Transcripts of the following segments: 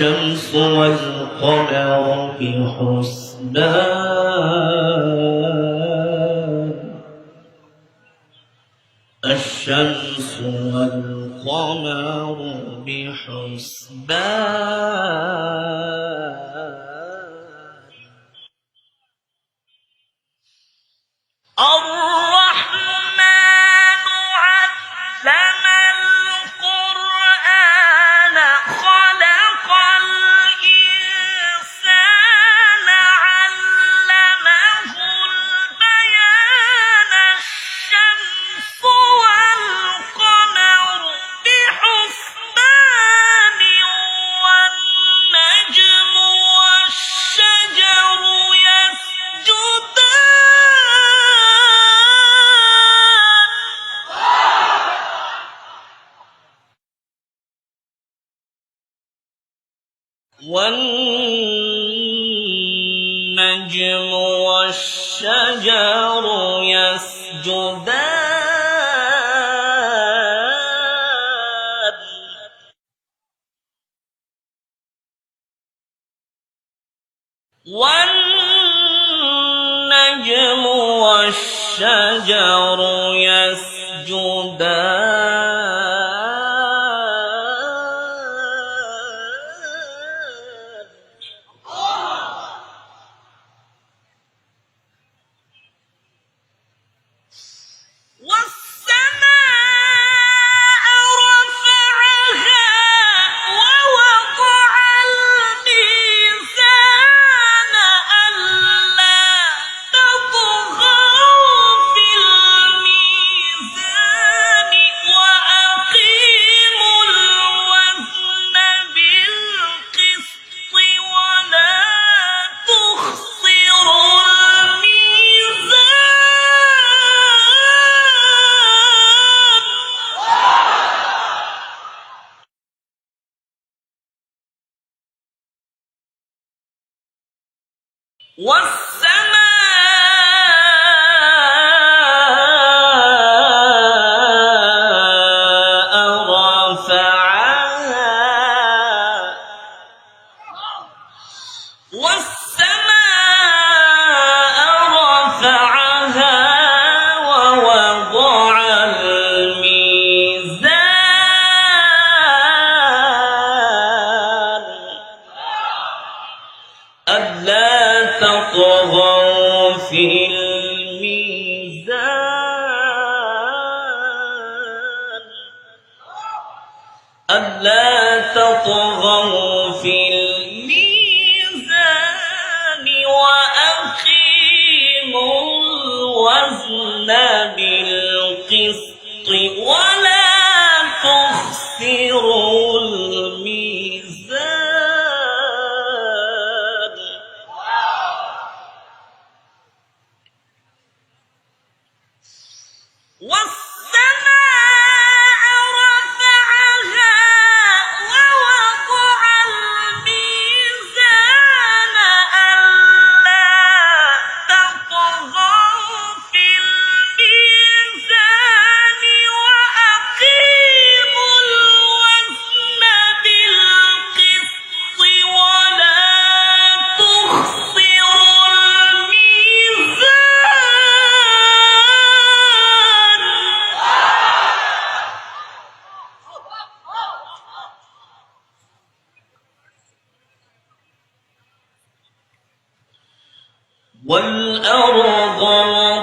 والشمس والقمر بحسبان الشمس والقمر بحسبان الرحمن علم القرآن خلق الإنسان علمه البيان الشمس والقمر بحسبان والنجم والشجر يسجدان والنجم والشجر يسجدان والنجم والشجر يسجدان والسماء رفعها ووضع الميزان ألا تطغوا في الميزان وأقيموا الوزن بالقسط ولا تخسروا الميزان والسماء رفعها ووضع الميزان ألا تطغوا في الميزان ألا تطغوا في الميزان وأقيموا الوزن بالقسط ولا تخسروا الميزان والسماء رفعها ووضع الميزان ألا تطغوا في الميزان وأقيموا الوزن بالقسط ولا تخسروا الميزان والأرض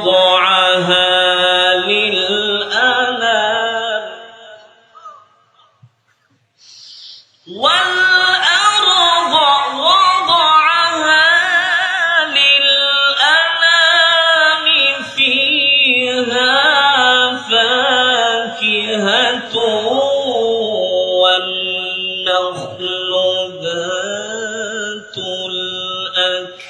وضعها للأنام والأرض وضعها للأنام فيها فاكهة والنخل ذات الأكمام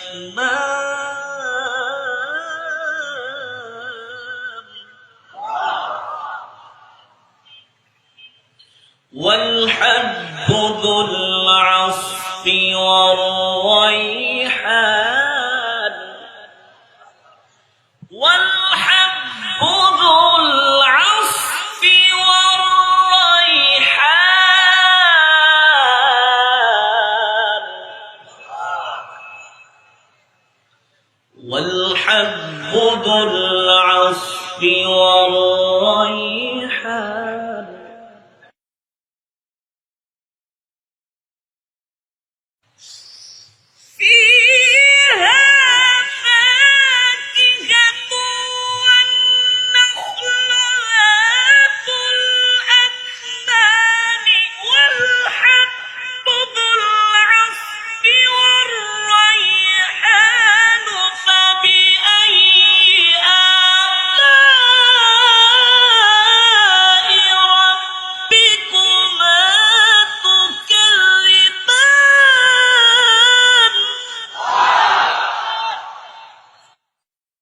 والحب ذو العصف والريحان والحب ذو العصف والريحان العصف والريحان